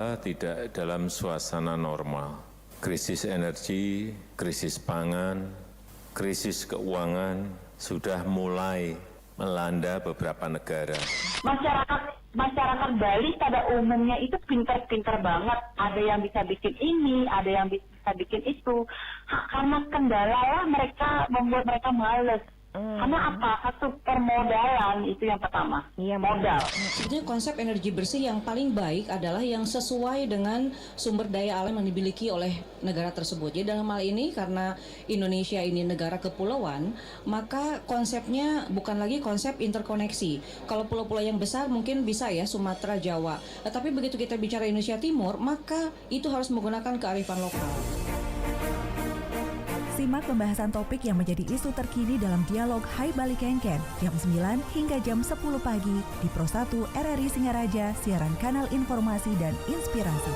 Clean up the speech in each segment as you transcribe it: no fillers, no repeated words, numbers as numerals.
Tidak dalam suasana normal. Krisis energi, krisis pangan, krisis keuangan sudah mulai melanda beberapa negara. Masyarakat Bali pada umumnya itu pintar-pintar banget. Ada yang bisa bikin ini, ada yang bisa bikin itu. Karena kendala lah mereka membuat mereka males. Karena apa? Satu permodalan itu yang pertama. Iya, modal. Sebetulnya konsep energi bersih yang paling baik adalah yang sesuai dengan sumber daya alam yang dimiliki oleh negara tersebut. Jadi dalam hal ini karena Indonesia ini negara kepulauan, maka konsepnya bukan lagi konsep interkoneksi. Kalau pulau-pulau yang besar mungkin bisa ya Sumatera, Jawa. Tetapi begitu kita bicara Indonesia Timur, maka itu harus menggunakan kearifan lokal. Simak pembahasan topik yang menjadi isu terkini dalam dialog Hai Bali Kenken jam 9 hingga jam 10 pagi di Pro 1 RRI Singaraja, siaran kanal informasi dan inspirasi.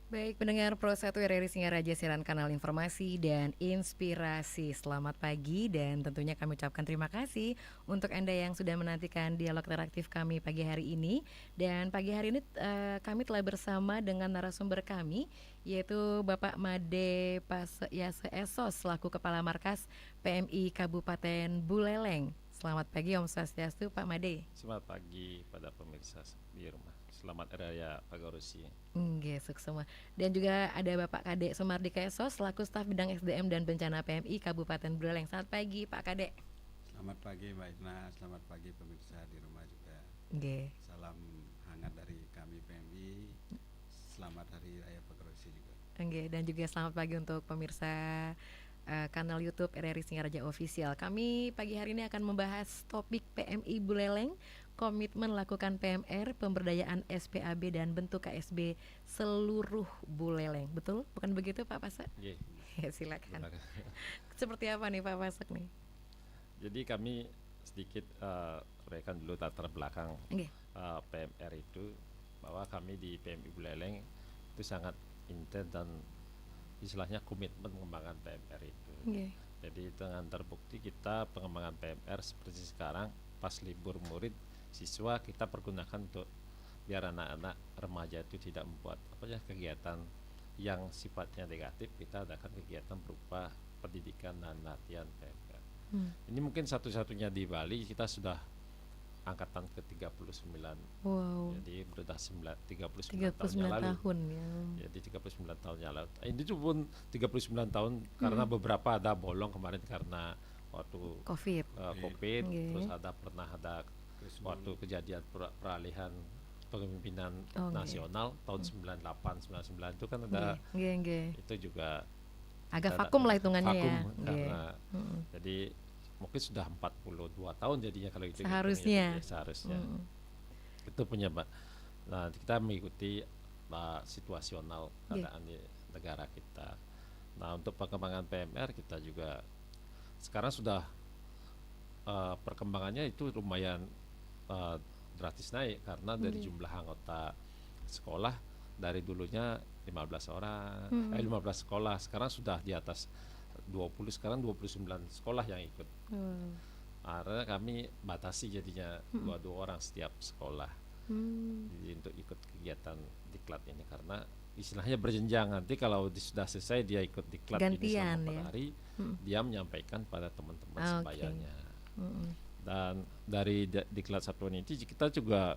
Baik, pendengar Pro 1 RRI Singaraja, siaran kanal informasi dan inspirasi. Selamat pagi dan tentunya kami ucapkan terima kasih untuk Anda yang sudah menantikan dialog interaktif kami pagi hari ini. Dan pagi hari ini kami telah bersama dengan narasumber kami, yaitu Bapak Made Paseyase Esos selaku Kepala Markas PMI Kabupaten Buleleng. Selamat pagi, Om Swastiastu, Pak Made. Selamat pagi pada pemirsa di rumah. Selamat Hari Raya Pagarosi. Sukses semua. Dan juga ada Bapak Kade Sumardika Esos selaku staf bidang SDM dan bencana PMI Kabupaten Buleleng. Selamat pagi, Pak Kade. Selamat pagi Mbak Ina, selamat pagi pemirsa di rumah juga. Salam hangat dari kami PMI. Selamat Hari Raya Pagarosi juga. Dan juga selamat pagi untuk pemirsa kanal YouTube RRI Singaraja Official. Kami pagi hari ini akan membahas topik PMI Buleleng, komitmen lakukan PMR, pemberdayaan SPAB dan bentuk KSB seluruh Buleleng. Betul? Bukan begitu Pak Pasek? Yeah. Ya, silakan. Seperti apa nih Pak Pasek nih? Jadi kami sedikit uraikan dulu latar belakang PMR itu, bahwa kami di PMI Buleleng itu sangat intens dan istilahnya komitmen mengembangkan PMR itu. Jadi dengan terbukti kita pengembangan PMR seperti sekarang pas libur murid siswa kita pergunakan untuk biar anak-anak remaja itu tidak membuat kegiatan yang sifatnya negatif, kita adakan kegiatan berupa pendidikan dan latihan PMR. Ini mungkin satu-satunya di Bali, kita sudah angkatan ke-39. Wow. Jadi sudah 39 tahun ya. Jadi 39 tahun yang lalu. Ini tuh pun 39 tahun karena beberapa ada bolong kemarin karena waktu COVID. Terus pernah ada waktu kejadian peralihan kepemimpinan nasional tahun 98 99 itu kan ada itu juga agak vakum lah hitungannya ya. Karena jadi mungkin sudah 42 tahun jadinya kalau itu seharusnya. Itu punya Mbak. Nah, kita mengikuti situasional keadaan di negara kita. Nah, untuk perkembangan PMR kita juga sekarang sudah perkembangannya itu lumayan drastis naik karena dari jumlah anggota sekolah dari dulunya 15 orang, 15 sekolah sekarang sudah di atas 20, sekarang 29 sekolah yang ikut. Karena kami batasi jadinya 22 orang setiap sekolah. Jadi untuk ikut kegiatan diklat ini karena istilahnya berjenjang, nanti kalau sudah selesai dia ikut diklat ini selama 4 hari, dia menyampaikan pada teman-teman sebayanya. Dan dari diklat satuan ini kita juga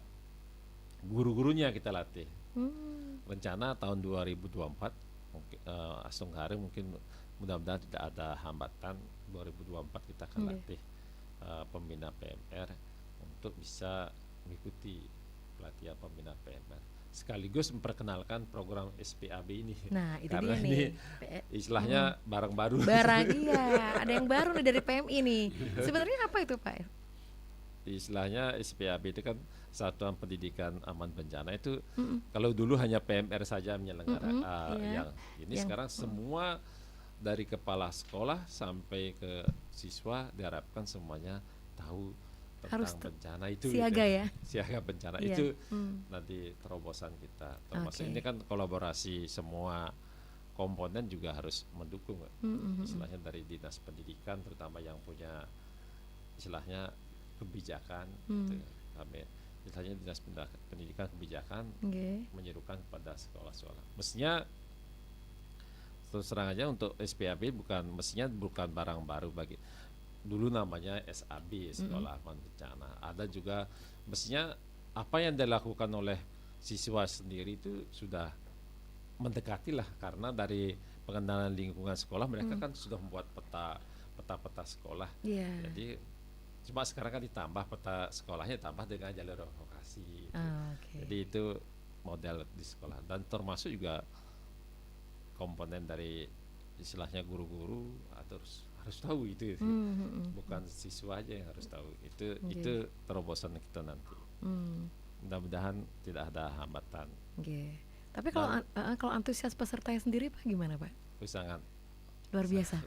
guru-gurunya kita latih. Rencana tahun 2024 mungkin Asunghare mungkin mudah-mudahan tidak ada hambatan, 2024 kita akan latih pembina PMR untuk bisa mengikuti pelatihan pembina PMR sekaligus memperkenalkan program SPAB ini. Nah, itu karena dia ini nih. istilahnya barang baru. Iya, ada yang baru nih dari PMI nih. Sebenarnya apa itu Pak? Istilahnya SPAB itu kan Satuan Pendidikan Aman Bencana itu kalau dulu hanya PMR saja menyelenggarakan yang ini sekarang semua dari kepala sekolah sampai ke siswa diharapkan semuanya tahu tentang bencana itu siaga gitu. Ya siaga bencana itu nanti terobosan kita termasuk ini kan kolaborasi semua komponen juga harus mendukung istilahnya dari dinas pendidikan terutama yang punya istilahnya kebijakan gitu. Kami misalnya Dinas Pendidikan Kebijakan Nggih. menyerukan kepada sekolah-sekolah. Mestinya terus terang aja untuk SPAB mestinya bukan barang baru bagi dulu namanya SAB, Sekolah Aman Bencana. Ada juga mestinya apa yang dilakukan oleh siswa sendiri itu sudah mendekati lah, karena dari pengenalan lingkungan sekolah mereka kan sudah membuat peta sekolah. Iya. Jadi cuma sekarang kan ditambah peta sekolahnya tambah dengan jalur vokasi. Oke. Jadi itu model di sekolah, dan termasuk juga komponen dari istilahnya guru-guru harus tahu itu sih. Bukan siswa aja yang harus tahu itu terobosan kita nanti. Mudah-mudahan tidak ada hambatan. Oke. Tapi kalau antusias pesertanya sendiri Pak gimana Pak? Sangat Luar biasa.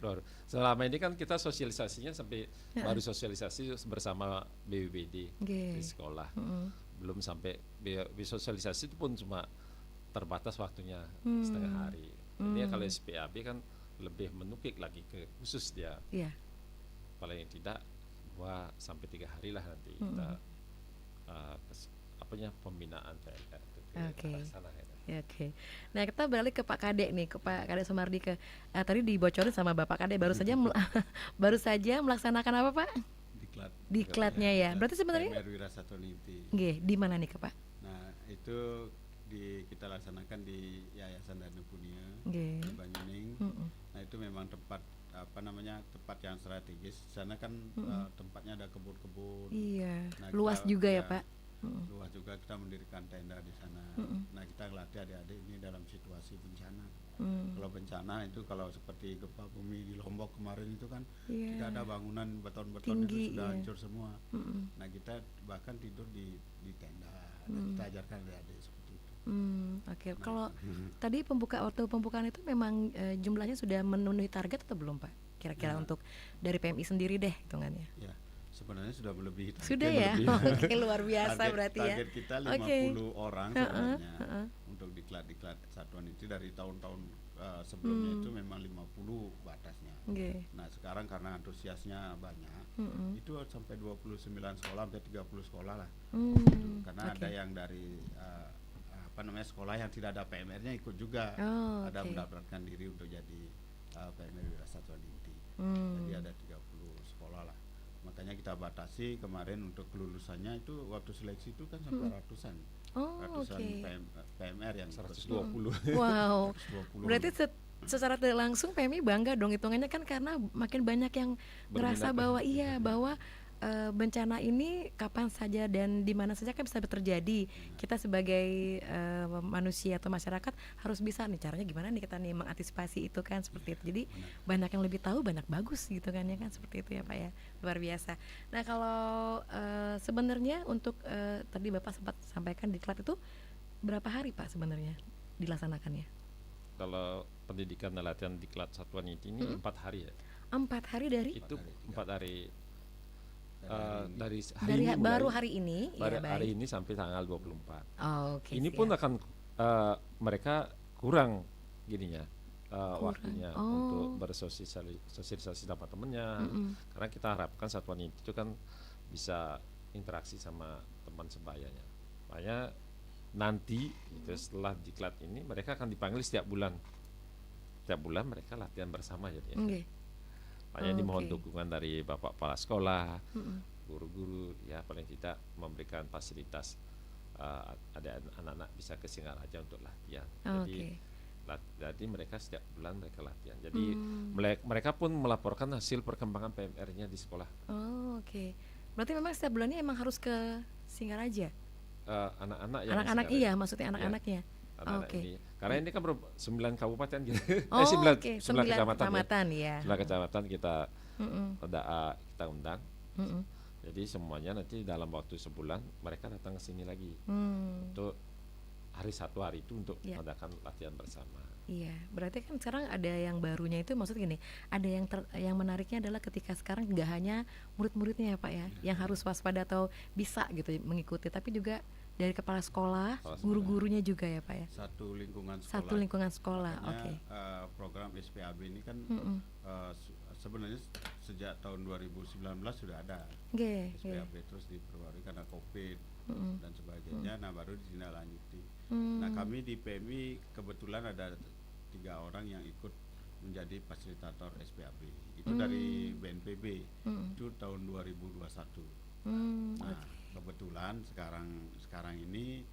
Selama ini kan kita sosialisasinya sampai baru sosialisasi bersama BPBD di sekolah. Belum sampai sosialisasi itu pun cuma terbatas waktunya setengah hari. Ini kalau SPAB kan lebih menukik lagi ke khusus dia. Iya. Paling tidak 2 sampai 3 hari lah nanti kita pembinaan PLR itu Oke. sana ya. Oke. Nah, kita beralih ke Pak Kadek nih, ke Pak Kadek Sumardi tadi dibocorin sama Bapak Kadek baru saja baru saja melaksanakan apa, Pak? Diklatnya ya. Berarti sebenarnya PMR Wirasatwa Ninti. Nggih, di mana nih, Pak? Nah, itu kita laksanakan di Yayasan Danu Punia Nggih. di Banyuning. Nah, itu memang tempat tempat yang strategis. Di sana kan tempatnya ada kebun-kebun. Iya. Nah, Luas juga ya, Pak. Luas juga, kita mendirikan tenda di sana. Nah, kita melatih adik-adik ini dalam situasi bencana. Kalau bencana itu kalau seperti gempa bumi di Lombok kemarin itu kan tidak ada bangunan beton-beton itu sudah hancur semua. Nah, kita bahkan tidur di tenda. Nah, kita ajarkan adik-adik seperti itu. Oke. Kalau tadi waktu pembukaan itu memang jumlahnya sudah memenuhi target atau belum, Pak? Kira-kira untuk dari PMI sendiri deh hitungannya. Ya, sebenarnya sudah melebihi target. Sudah ya? Oke, luar biasa berarti ya. Target kita 50 orang sebenarnya untuk diklat satuan itu dari tahun-tahun sebelumnya itu memang 50 batasnya. Nah, sekarang karena antusiasnya banyak, itu sampai 29 sekolah, sampai 30 sekolah lah. Gitu. Karena ada yang dari sekolah yang tidak ada PMR-nya ikut juga. Ada mendaftarkan diri untuk jadi PMR Wirasatwa Ninti. Jadi ada 30 sekolah lah. Makanya kita batasi kemarin untuk kelulusannya itu waktu seleksi itu kan sampai ratusan. PMR yang 120. Wow. 120. Berarti secara tidak langsung PMI bangga dong hitungannya kan, karena makin banyak yang merasa bahwa bahwa bencana ini kapan saja dan di mana saja kan bisa terjadi. Kita sebagai manusia atau masyarakat harus bisa nih caranya gimana nih kita nih mengantisipasi itu kan, seperti itu. Jadi banyak yang lebih tahu banyak bagus gitu kan ya kan, seperti itu ya Pak ya. Luar biasa. Nah, kalau sebenarnya untuk tadi Bapak sempat sampaikan diklat itu berapa hari Pak sebenarnya dilaksanakannya? Kalau pendidikan dan latihan diklat Satuan Ninti ini 4 hari ya. 4 hari dari? Itu 4 hari. Dari baru hari ini hari ini sampai tanggal 24. Ini siap. pun akan mereka kurang gininya waktunya untuk bersosialisasi sama temennya. Karena kita harapkan Satuan itu kan bisa interaksi sama teman sebayanya. Makanya nanti itu setelah diklat ini mereka akan dipanggil setiap bulan. Setiap bulan mereka latihan bersama jadi. Makanya dimohon dukungan dari Bapak Kepala Sekolah, guru-guru, ya paling tidak memberikan fasilitas ada anak-anak bisa ke Singaraja untuk latihan. Jadi mereka setiap bulan mereka latihan. Jadi mereka pun melaporkan hasil perkembangan PMR-nya di sekolah. Berarti memang setiap bulannya emang harus ke Singaraja? Anak-anak iya, maksudnya anak-anaknya. Ini. Karena ini kan 9 kabupaten gitu. 9 kecamatan ya. 9 kecamatan kita undang. Jadi semuanya nanti dalam waktu sebulan mereka datang ke sini lagi. Untuk hari itu untuk mengadakan latihan bersama. Iya, berarti kan sekarang ada yang barunya itu, maksud gini, ada yang menariknya adalah ketika sekarang nggak hanya murid-muridnya ya Pak ya, yang harus waspada atau bisa gitu mengikuti, tapi juga dari kepala sekolah, guru-gurunya juga ya Pak ya. Satu lingkungan sekolah. Program SPAB ini kan sebenarnya sejak tahun 2019 sudah ada. SPAB terus diperbarui karena COVID. dan sebagainya. Nah baru ditindaklanjuti. Nah kami di PMI kebetulan ada 3 orang yang ikut menjadi fasilitator SPAB. Itu dari BNPB. Itu tahun 2021. Nah kebetulan sekarang ini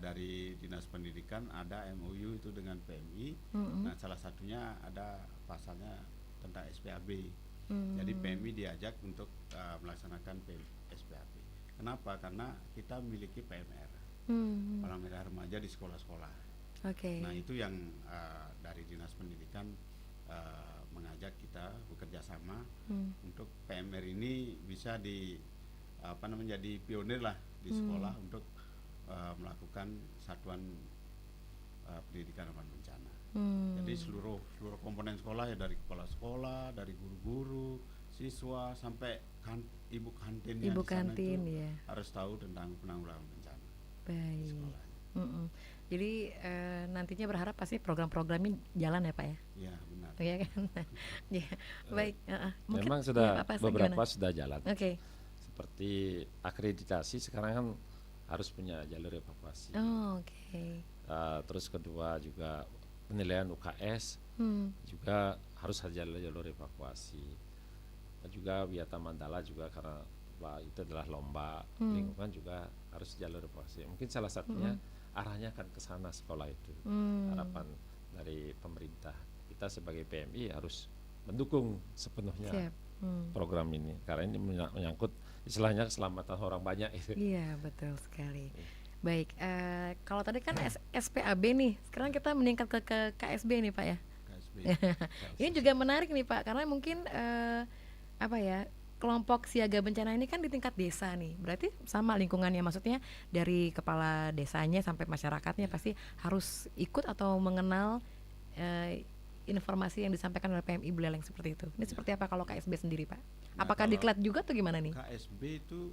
dari Dinas Pendidikan ada MOU itu dengan PMI. Nah salah satunya ada pasalnya tentang SPAB. Jadi PMI diajak untuk melaksanakan SPAB. Kenapa? Karena kita memiliki PMR, Palang Merah Remaja di sekolah-sekolah. Nah itu yang dari Dinas Pendidikan mengajak kita bekerja sama untuk PMR ini bisa jadi pionir lah di sekolah untuk melakukan satuan pendidikan aman bencana. Jadi seluruh komponen sekolah ya, dari kepala sekolah, dari guru-guru, siswa sampai ibu kantinnya Ibu di sana kantin itu ya. harus tahu tentang penanggulangan bencana di Baik. sekolah. Jadi nantinya berharap pasti program-program ini jalan ya Pak ya? Ya benar. Iya kan? Ya, baik. Mungkin Memang sudah ya, Pak, beberapa gimana? sudah jalan. Oke. Seperti akreditasi sekarang kan harus punya jalur evakuasi. Oh, oke. Terus kedua juga penilaian UKS juga harus ada jalur evakuasi. Dan juga Wiata Mandala juga karena itu adalah lomba lingkungan juga harus jalur evakuasi. Mungkin salah satunya arahnya akan ke sana sekolah itu. Harapan dari pemerintah, kita sebagai PMI harus mendukung sepenuhnya program ini karena ini menyangkut istilahnya keselamatan orang banyak itu. Iya, betul sekali. Baik, kalau tadi kan SPAB nih, sekarang kita meningkat ke KSB nih Pak ya. KSB. Ini juga menarik nih Pak, karena mungkin kelompok siaga bencana ini kan di tingkat desa nih, berarti sama lingkungannya, maksudnya dari kepala desanya sampai masyarakatnya pasti harus ikut atau mengenal informasi yang disampaikan oleh PMI Buleleng seperti itu. Ini seperti apa kalau KSB sendiri Pak? Nah, Apakah diklat juga atau gimana nih? KSB itu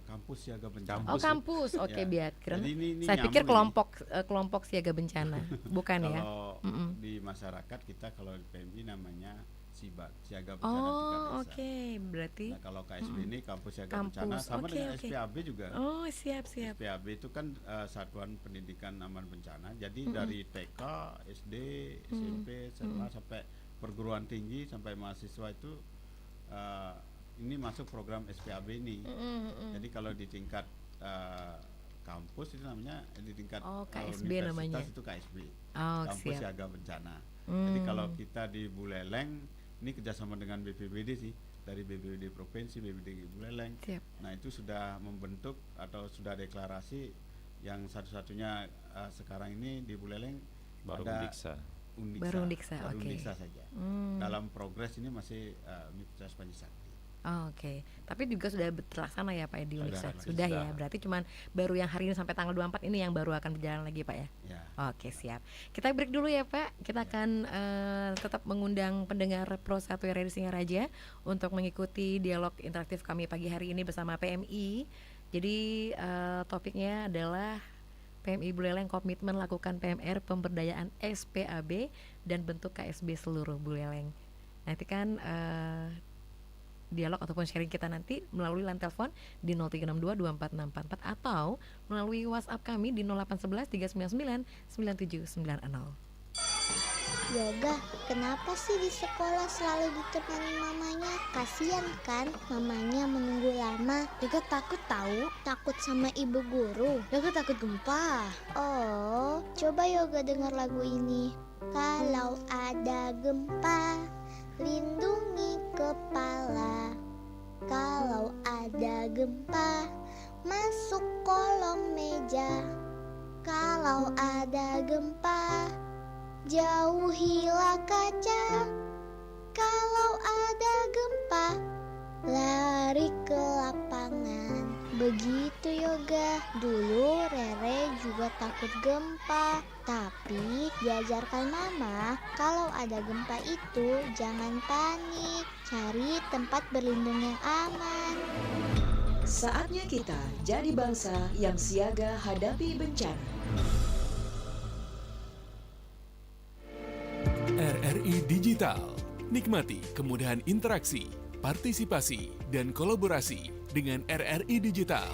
kampus siaga bencana. Oh kampus, oke Ya. biar. Jadi ini Saya pikir nyambung kelompok siaga bencana, bukan ya? Kalau di masyarakat kita kalau di PMI namanya SIBAT, siaga bencana Oh tingkat desa. oke, berarti. Nah kalau KSB ini kampus siaga Kampus, bencana sama oke, dengan oke. SPAB juga. Oh siap. SPAB itu kan Satuan Pendidikan Aman Bencana. Jadi dari TK, SD, SMP, SMA sampai perguruan tinggi sampai mahasiswa itu ini masuk program SPAB ini. Jadi kalau di tingkat kampus itu namanya, di tingkat KSB universitas namanya. itu KSB, Oh kampus siap. siaga bencana. Jadi kalau kita di Buleleng ini kerjasama dengan BPBD sih, dari BPBD provinsi, BPBD Buleleng. Siap. Nah itu sudah membentuk atau sudah deklarasi yang satu-satunya sekarang ini di Buleleng Baru ada Undiksa. Baru Undiksa, baru oke. Undiksa saja. Dalam progres ini masih Universitas Panjasakti. Oh, oke. Tapi juga sudah terlaksana ya Pak ya di Uniksa. Sudah. Sudah ya. Berarti cuman baru yang hari ini sampai tanggal 24 ini yang baru akan berjalan lagi Pak ya. Ya. Oke siap. Kita break dulu ya Pak. Kita akan tetap mengundang pendengar Pro 1 RRI Singaraja untuk mengikuti dialog interaktif kami pagi hari ini bersama PMI. Jadi topiknya adalah PMI Buleleng komitmen lakukan PMR pemberdayaan SPAB dan bentuk KSB seluruh Buleleng. Nanti kan dialog ataupun sharing kita nanti melalui line telepon di 0362246644 atau melalui WhatsApp kami di 0811 399 9790. Yoga, kenapa sih di sekolah selalu ditemani mamanya? Kasian kan mamanya menunggu lama. Yoga takut tahu, takut sama ibu guru. Yoga takut gempa. Oh, coba Yoga dengar lagu ini. Kalau ada gempa, lindungi kepala. Kalau ada gempa, masuk kolong meja. Kalau ada gempa, jauhilah kaca. Kalau ada gempa, lari ke lapangan. Begitu Yoga. Dulu Rere juga takut gempa, tapi diajarkan mama kalau ada gempa itu jangan panik, cari tempat berlindung yang aman. Saatnya kita jadi bangsa yang siaga hadapi bencana. RRI Digital. Nikmati kemudahan interaksi, partisipasi, dan kolaborasi dengan RRI Digital.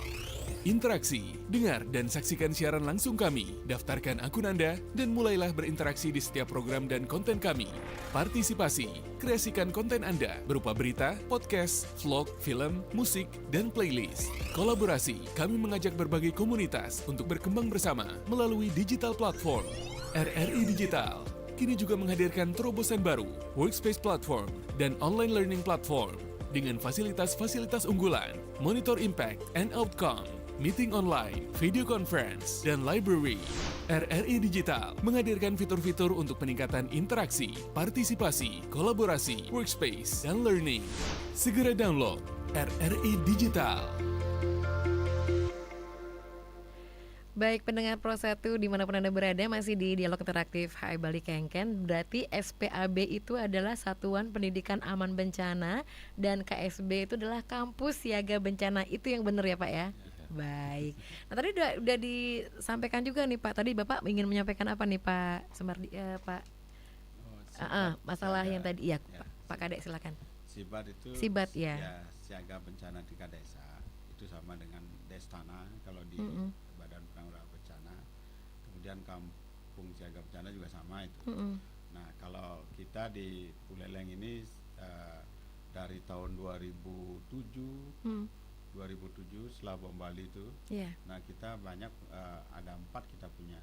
Interaksi, dengar dan saksikan siaran langsung kami. Daftarkan akun Anda dan mulailah berinteraksi di setiap program dan konten kami. Partisipasi, kreasikan konten Anda berupa berita, podcast, vlog, film, musik, dan playlist. Kolaborasi, kami mengajak berbagai komunitas untuk berkembang bersama melalui digital platform. RRI Digital kini juga menghadirkan terobosan baru, workspace platform, dan online learning platform dengan fasilitas-fasilitas unggulan, monitor impact and outcome, meeting online, video conference, dan library. RRI Digital menghadirkan fitur-fitur untuk peningkatan interaksi, partisipasi, kolaborasi, workspace, dan learning. Segera download RRI Digital. Baik pendengar Pro 1 dimanapun Anda berada, masih di Dialog Interaktif HI Bali Kengken. Berarti SPAB itu adalah Satuan Pendidikan Aman Bencana, dan KSB itu adalah Kampus Siaga Bencana. Itu yang benar ya Pak ya? Baik. Nah tadi udah disampaikan juga nih Pak. Tadi Bapak ingin menyampaikan apa nih Pak Sumardi, Pak? Masalah yang tadi, ya. Pak Kadek silakan. Sibat ya. Siaga bencana tingkat desa itu sama dengan Destana kalau di Badan Penanggulangan Bencana. Kemudian Kampung Siaga Bencana juga sama itu. Nah kalau kita di Buleleng ini dari tahun 2007 setelah bom Bali itu, nah kita banyak ada 4 kita punya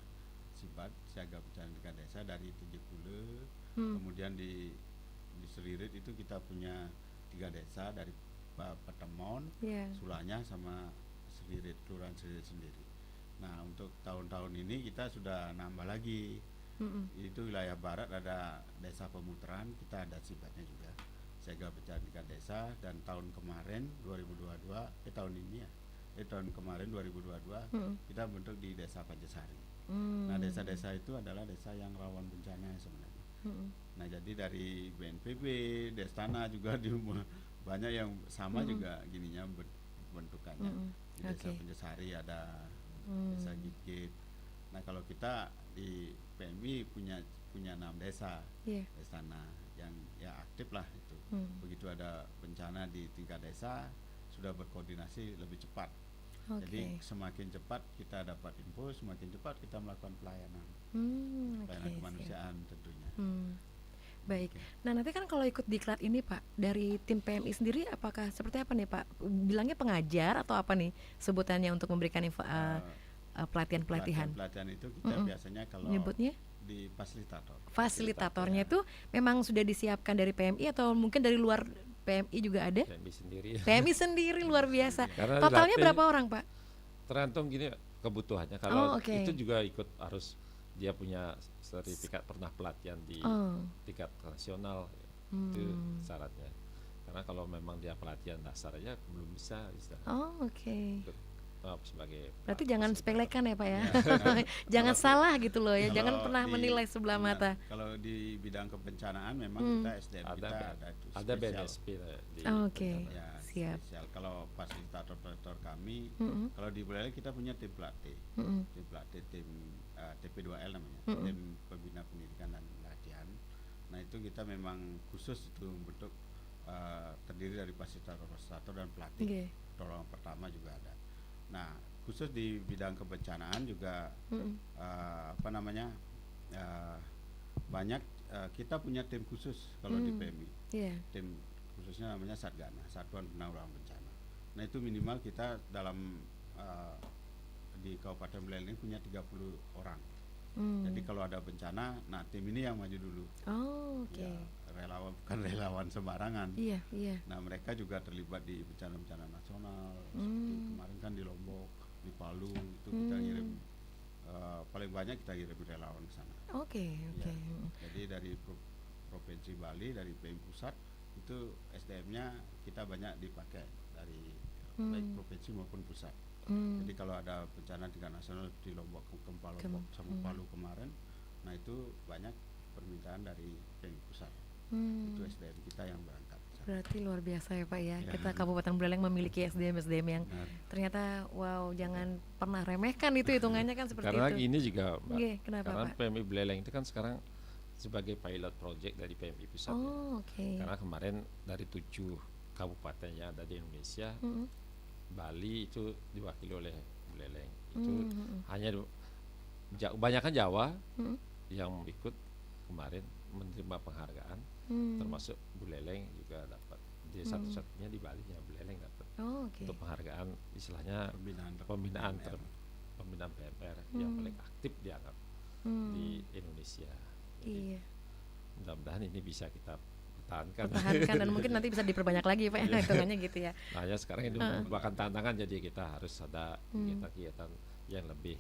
Sibat Siaga Bencana tingkat desa dari Tijekule, kemudian di Seririt itu kita punya 3 desa dari Petemon, Sulanya sama Seririt, Kelurahan Seririt sendiri. Nah untuk tahun-tahun ini kita sudah nambah lagi. Itu wilayah barat ada desa Pemutaran, kita ada Sibatnya juga, Siaga Bencana tingkat desa. Dan tahun kemarin 2022, tahun kemarin 2022 kita bentuk di Desa Pancasari. Nah desa-desa itu adalah desa yang rawan bencana sebenarnya. Nah jadi dari BNPB, Destana juga banyak yang sama juga gininya bentukannya. Di Desa Pancasari ada Desa Gigit. Nah kalau kita di PMI punya 6 desa Destana yang ya aktif lah itu. Begitu ada bencana di tingkat desa sudah berkoordinasi lebih cepat. Jadi semakin cepat kita dapat info, semakin cepat kita melakukan pelayanan kemanusiaan tentunya. Baik. Nah nanti kan kalau ikut diklat ini Pak, dari tim PMI sendiri apakah seperti apa nih Pak? Bilangnya pengajar atau apa nih sebutannya untuk memberikan info, pelatihan-pelatihan? Pelatihan itu kita biasanya kalau nyebutnya di fasilitator. Fasilitatornya itu memang sudah disiapkan dari PMI atau mungkin dari luar PMI juga ada? PMI sendiri. PMI sendiri luar biasa. Karena totalnya berapa orang Pak? Tergantung gini kebutuhannya. Kalau itu juga ikut harus dia punya sertifikat pernah pelatihan di tingkat nasional, itu syaratnya. Karena kalau memang dia pelatihan dasar aja belum bisa. Sebagai berarti jangan sepelekan ya Pak ya. Jangan salah gitu loh ya. Jangan pernah menilai sebelah mata. Kalau di bidang kebencanaan memang kita SDM ada BNSP di siap. Spesial. Kalau fasilitator kami, kalau di Buleleng kita punya tim pelatih, tim TP2L namanya, tim pembina pendidikan dan latihan. Nah itu kita memang khusus itu bentuk terdiri dari fasilitator dan pelatih. Pertolongan pertama juga ada. Nah khusus di bidang kebencanaan juga banyak kita punya tim khusus kalau di PMI. Tim khususnya namanya Satgana, Satuan Penanggulangan Bencana. Nah itu minimal kita dalam di Kabupaten Buleleng punya 30 orang. Jadi kalau ada bencana, nah tim ini yang maju dulu. Relawan, bukan relawan sembarangan. Nah mereka juga terlibat di bencana-bencana nasional. Seperti kemarin kan di Lombok, di Palu itu kita kirim paling banyak kita kirim relawan ke sana. Jadi dari Provinsi Bali, dari PM Pusat itu SDM-nya kita banyak dipakai dari baik provinsi maupun pusat. Jadi kalau ada bencana tingkat nasional di Lombok, Lombok sama Palu kemarin, nah itu banyak permintaan dari PM Pusat. Itu SDM kita yang berangkat. Berarti luar biasa ya Pak ya. Kita Kabupaten Buleleng memiliki SDM yang ternyata wow, jangan pernah remehkan itu hitungannya kan seperti karena itu. Karena ini juga Mbak, kenapa, karena Pak? PMI Buleleng itu kan sekarang sebagai pilot project dari PMI Pusat. Karena kemarin dari 7 kabupaten yang ada di Indonesia, Bali itu diwakili oleh Buleleng. Itu hanya kebanyakan Jawa yang ikut kemarin menerima penghargaan, termasuk Buleleng juga dapat. Dia satu-satunya di Bali yang Buleleng dapat untuk penghargaan istilahnya pembinaan PMR yang paling aktif dianggap di Indonesia. Jadi, mudah-mudahan ini bisa kita pertahankan dan mungkin nanti bisa diperbanyak lagi Pak ya, hitungannya gitu ya. Nah ya sekarang itu merupakan tantangan, jadi kita harus ada kegiatan yang lebih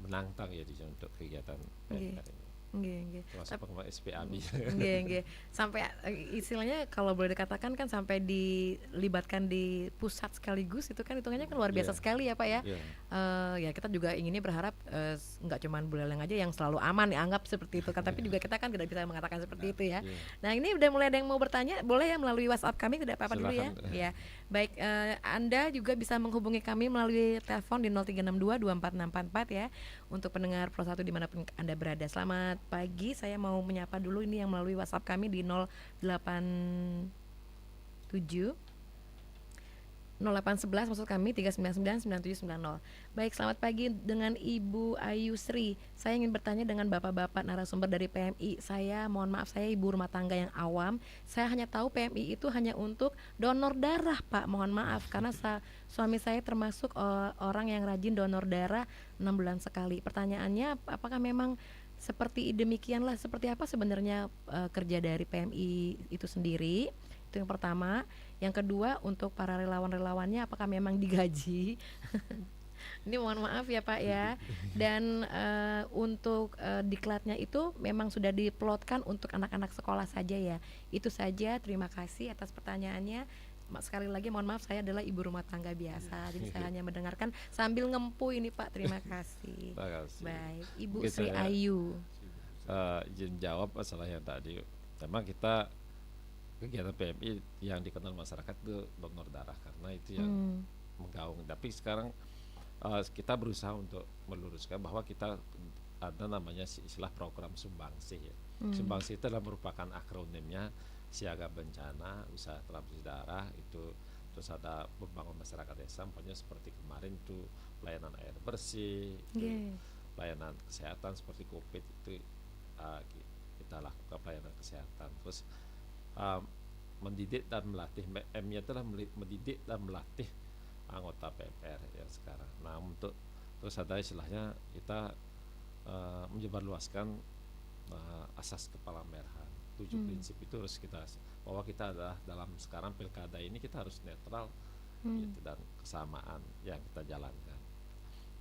menantang ya untuk kegiatan PMR ini. Termasuk pengembangan SPAB. Sampai istilahnya kalau boleh dikatakan kan sampai dilibatkan di pusat sekaligus itu kan hitungannya kan luar biasa sekali ya Pak ya. Ya kita juga inginnya berharap nggak cuma Buleleng aja yang selalu aman dianggap seperti itu kan, tapi juga kita kan tidak bisa mengatakan seperti itu ya. Nah ini udah mulai ada yang mau bertanya, boleh ya melalui WhatsApp kami, tidak apa-apa dulu ya. Ya baik, Anda juga bisa menghubungi kami melalui telepon di 0362 24644 ya untuk pendengar Pro 1 dimanapun Anda berada. Selamat pagi, saya mau menyapa dulu ini yang melalui WhatsApp kami di 0811 maksud kami 3999790. Baik, selamat pagi dengan Ibu Ayu Sri. Saya ingin bertanya dengan Bapak-bapak narasumber dari PMI. Saya mohon maaf, saya ibu rumah tangga yang awam. Saya hanya tahu PMI itu hanya untuk donor darah, Pak. Mohon maaf karena suami saya termasuk orang yang rajin donor darah 6 bulan sekali. Pertanyaannya, apakah memang seperti demikianlah, seperti apa sebenarnya kerja dari PMI itu sendiri? Itu yang pertama. Yang kedua, untuk para relawan-relawannya apakah memang digaji? Ini mohon maaf ya Pak ya. Dan untuk diklatnya itu memang sudah diplotkan untuk anak-anak sekolah saja ya. Itu saja, terima kasih atas pertanyaannya. Sekali lagi mohon maaf, saya adalah ibu rumah tangga biasa, jadi saya hanya mendengarkan sambil ngempu ini Pak. Terima kasih. Baik, Ibu Sri Ayu. Izin jawab masalah yang tadi. Memang kita kegiatan PMI yang dikenal masyarakat itu donor darah karena itu yang menggaung. Tapi sekarang kita berusaha untuk meluruskan bahwa kita ada namanya istilah program sumbangsih ya. Sumbangsih itu adalah merupakan akronimnya siaga bencana, usaha transfusi darah itu, terus ada membangun masyarakat desa, pokoknya seperti kemarin itu pelayanan air bersih, pelayanan kesehatan seperti COVID itu kita lakukan pelayanan kesehatan, terus mendidik dan melatih, M-nya itulah mendidik dan melatih anggota PMR yang sekarang. Nah untuk terus ada istilahnya kita menyebarluaskan asas kepala merahan. 7 prinsip itu harus kita, bahwa kita adalah dalam sekarang pilkada ini kita harus netral gitu, dan kesamaan yang kita jalankan.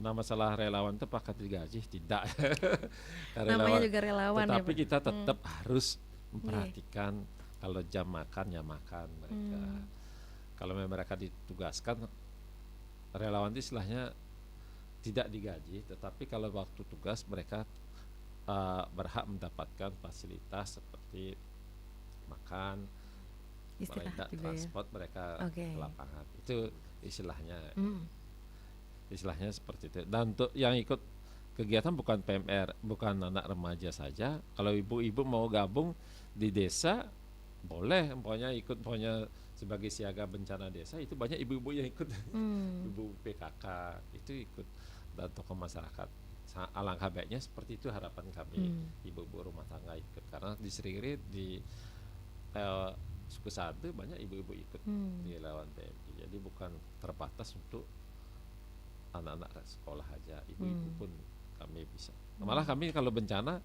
Nah masalah relawan itu apakah digaji? Tidak. Namanya juga relawan tetapi ya, kita tetap harus memperhatikan kalau jam makan ya makan mereka. Kalau mereka ditugaskan, relawan itu istilahnya tidak digaji, tetapi kalau waktu tugas mereka berhak mendapatkan fasilitas seperti makan, transport ya? Mereka ke lapangan. Itu istilahnya. Istilahnya seperti itu. Dan untuk yang ikut kegiatan bukan PMR, bukan anak remaja saja. Kalau ibu-ibu mau gabung di desa boleh, pokoknya ikut, pokoknya sebagai siaga bencana desa itu banyak ibu-ibu yang ikut. Ibu PKK itu ikut, dan tokoh masyarakat. Alangkah baiknya seperti itu harapan kami, ibu-ibu rumah tangga ikut, karena di Serigiri di suku Satu banyak ibu-ibu ikut di relawan PMI. Jadi bukan terbatas untuk anak-anak sekolah aja, ibu-ibu pun kami bisa. Malah kami kalau bencana,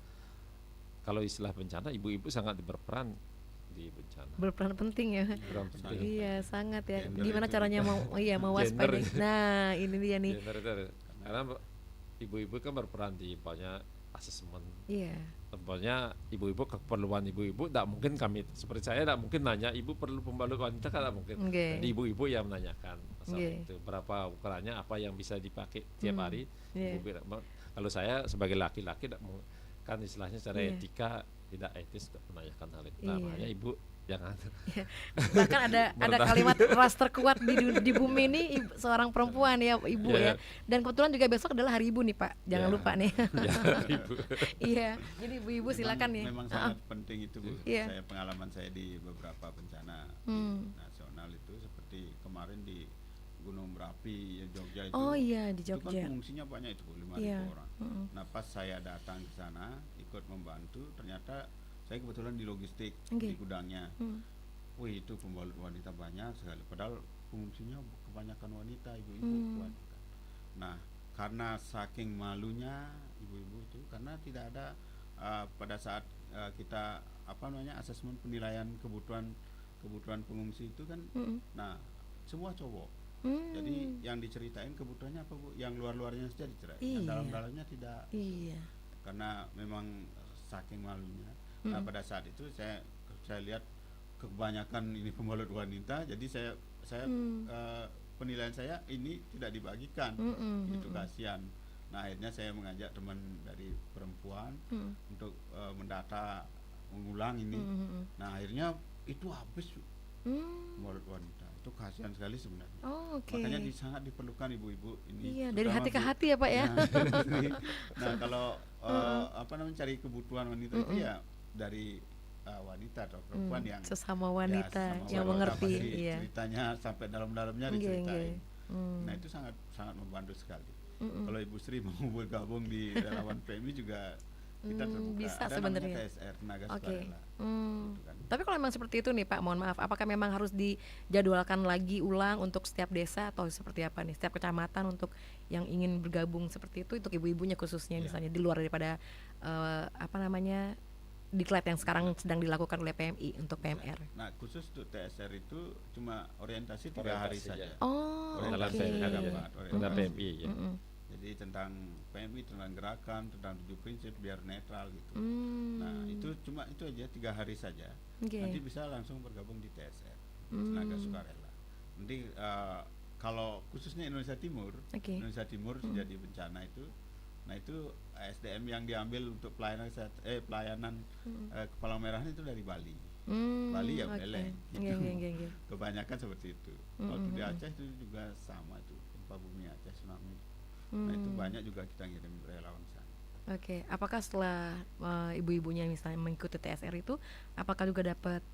kalau istilah bencana, ibu-ibu sangat berperan di bencana. Berperan penting ya. Berperan penting. Iya sangat ya. Gimana caranya mau waspada? Nah ini dia nih. Karena ibu-ibu kan berperan di banyak asesmen. Iya. Tentunya ibu-ibu, keperluan ibu-ibu tidak mungkin kami, seperti saya tidak mungkin nanya ibu perlu pembalut wanita, kan tidak mungkin. Jadi ibu-ibu yang menanyakan masalah itu, berapa ukurannya, apa yang bisa dipakai tiap hari. Kalau saya sebagai laki-laki kan istilahnya secara etika tidak etis untuk menanyakan hal itu. Namanya ibu jangan. Bahkan ada kalimat ras terkuat di bumi ini seorang perempuan ya ibu ya. Dan kebetulan juga besok adalah hari ibu nih Pak. Jangan lupa nih. Iya. Jadi ibu-ibu silakan ya. Memang sangat penting itu Bu. Saya pengalaman saya di beberapa bencana nasional itu, seperti kemarin di Gunung Merapi Jogja itu. Oh iya, di Itu kan Jogja. pengungsinya banyak itu 5.000 Iya. orang. Nah pas saya datang ke sana ikut membantu, ternyata saya kebetulan di logistik di gudangnya. Wih itu pembalut wanita banyak sekali. Padahal pengungsinya kebanyakan wanita, ibu-ibu wanita. Nah karena saking malunya ibu-ibu itu, karena tidak ada pada saat kita asesmen penilaian kebutuhan pengungsi itu kan, nah semua cowok. Jadi yang diceritain kebutuhannya apa Bu? Yang luar-luarnya saja diceritain, yang dalam-dalamnya tidak. Karena memang saking malunya. Nah pada saat itu saya lihat kebanyakan ini pembalut wanita, jadi saya penilaian saya ini tidak dibagikan, itu kasihan. Nah akhirnya saya mengajak teman dari perempuan untuk mendata mengulang ini. Nah akhirnya itu habis pembalut wanita. Itu kasihan sekali sebenarnya. Makanya sangat diperlukan ibu-ibu ini. Iya, dari hati ke hati ya Pak ya. Nah kalau cari kebutuhan wanita itu ya dari wanita atau perempuan yang sesama wanita ya, yang mengerti. Iya. Ceritanya sampai dalam-dalamnya diceritain. Nah itu sangat membantu sekali. Kalau Ibu Sri mau bergabung di relawan PMI juga kita terbuka. Bisa ada sebenarnya. namanya TSR, tenaga sukarela. Gitu kan. Tapi kalau memang seperti itu nih Pak, mohon maaf, apakah memang harus dijadwalkan lagi ulang untuk setiap desa atau seperti apa nih, setiap kecamatan untuk yang ingin bergabung seperti itu, untuk ibu-ibunya khususnya misalnya di luar daripada diklat yang sekarang sedang dilakukan oleh PMI untuk PMR. Nah khusus untuk TSR itu cuma orientasi 3 hari saja. Dalam PMI ya. Jadi tentang PMI, tentang gerakan, tentang 7 prinsip biar netral gitu. Nah itu cuma itu aja 3 hari saja. Nanti bisa langsung bergabung di TSR, tenaga sukarela. Nanti kalau khususnya Indonesia Timur terjadi bencana itu, nah itu SDM yang diambil untuk pelayanan Kepala Merah itu dari Bali. Bali ya Beleng. Gitu. Kebanyakan seperti itu. Kalau di Aceh itu juga sama itu, gempa bumi Aceh, tsunami. Nah itu banyak juga kita ngirim relawan sana. Apakah setelah ibu-ibunya misalnya mengikuti TSR itu, apakah juga dapat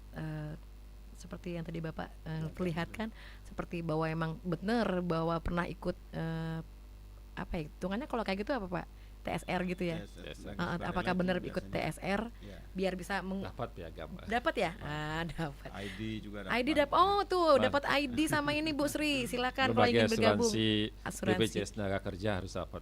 seperti yang tadi Bapak perlihatkan, seperti bahwa emang benar bahwa pernah ikut hitungannya kalau kayak gitu apa Pak? TSR gitu ya? Apakah benar ikut TSR biar bisa dapat piagam? Dapat ya? Dapat. ID juga dapat. ID dapat. Oh tuh, dapat ID sama ini Bu Sri. Silakan kalau ingin bergabung. Asuransi BPJS Tenaga Kerja harus dapat.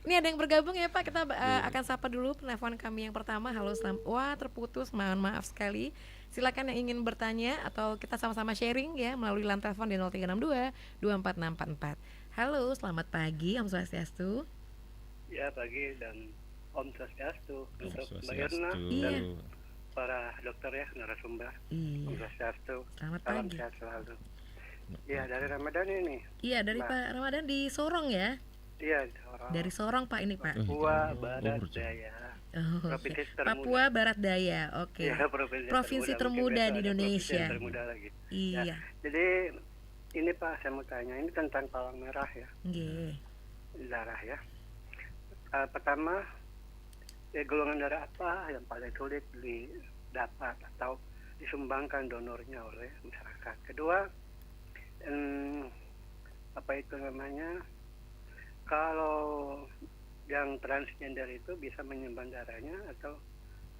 Ini ada yang bergabung ya Pak. Kita akan sapa dulu penelpon kami yang pertama. Halo, wah terputus. Mohon maaf sekali. Silakan yang ingin bertanya atau kita sama-sama sharing ya melalui lantai telepon di 0362 24644. Halo, selamat pagi. Om Swastiastu. Ya pagi dan Om Swastiastu untuk Mbak Swastiastu. Irna dan para dokter ya, narasumber. Om Swastiastu. Selamat Salam pagi. sehat selalu. Iya dari Ramadan ini. Iya dari Pak Ramadan di Sorong ya. Iya Sorong. Dari Sorong Pak ini Pak. Papua Barat Daya. Provinsi termuda. Papua Barat Daya. Oke. Ya, provinsi termuda di Indonesia. Termuda lagi. Iya. Ya, jadi ini Pak saya mau tanya ini tentang palang merah ya. Darah ya. Pertama, golongan darah apa yang paling sulit didapat atau disumbangkan donornya oleh masyarakat. Kedua, kalau yang transgender itu bisa menyumbang darahnya atau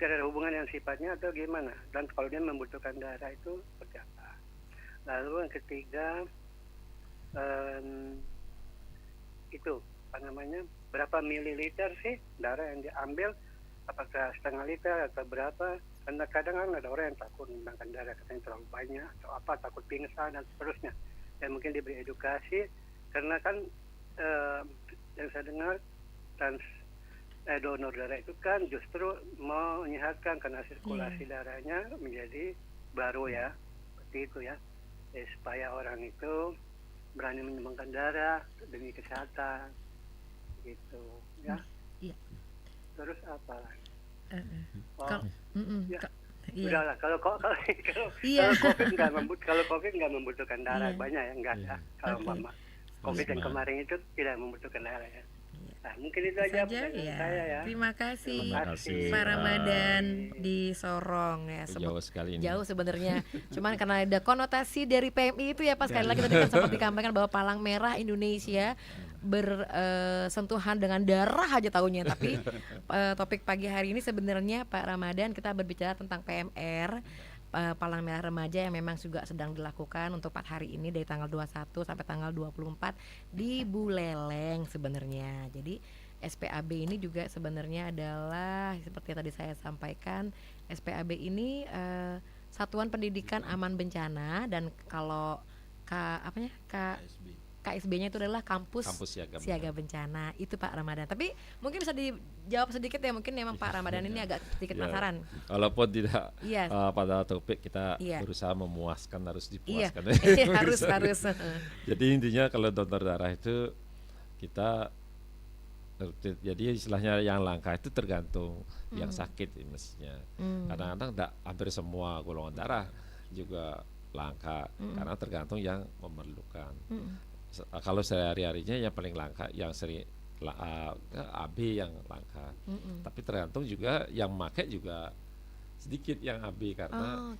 tidak ada hubungan yang sifatnya atau gimana? Dan kalau dia membutuhkan darah itu seperti apa? Lalu yang ketiga, berapa mililiter sih darah yang diambil, apakah setengah liter atau berapa? Karena kadang kan ada orang yang takut menyumbangkan darah katanya terlalu banyak atau apa, takut pingsan dan seterusnya. Dan mungkin diberi edukasi karena kan yang saya dengar donor darah itu kan justru menyehatkan karena sirkulasi darahnya menjadi baru ya, seperti itu ya. Supaya orang itu berani menyumbangkan darah demi kesehatan gitu ya. Terus apa lagi? Udahlah kalau COVID nggak membutuhkan darah banyak ya, enggak ya kalau mama. COVID yang Wisma. kemarin itu tidak membutuhkan darah ya. Nah, mungkin itu aja Saja pertanyaan ya. saya ya. Terima kasih Terima kasih. Pak Ramadan di Sorong ya. Jauh sekali ini. Jauh sebenarnya. Cuman karena ada konotasi dari PMI itu ya Pak, sekali lagi tadi kan sempat dikampaikan bahwa Palang Merah Indonesia bersentuhan dengan darah aja tahunya. Tapi topik pagi hari ini sebenarnya Pak Ramadan kita berbicara tentang PMR, Palang Merah Remaja yang memang juga sedang dilakukan untuk 4 hari ini dari tanggal 21 sampai tanggal 24 di Buleleng sebenarnya. Jadi SPAB ini juga sebenarnya adalah seperti tadi saya sampaikan, SPAB ini Satuan Pendidikan Aman Bencana, dan kalau KSB-nya itu adalah Kampus Siaga Bencana. Itu Pak Ramadan. Tapi mungkin bisa dijawab sedikit ya, mungkin memang Pak Ramadan ini agak sedikit penasaran. Walaupun tidak Iya. pada topik kita Iya. berusaha memuaskan, harus Iya. dipuaskan. harus. Jadi intinya kalau donor darah itu kita, jadi istilahnya yang langka itu tergantung yang sakit mestinya. Kadang-kadang hampir semua golongan darah juga langka karena tergantung yang memerlukan. Kalau sehari-harinya yang paling langka yang sering AB yang langka. Tapi tergantung juga yang pakai juga sedikit yang AB karena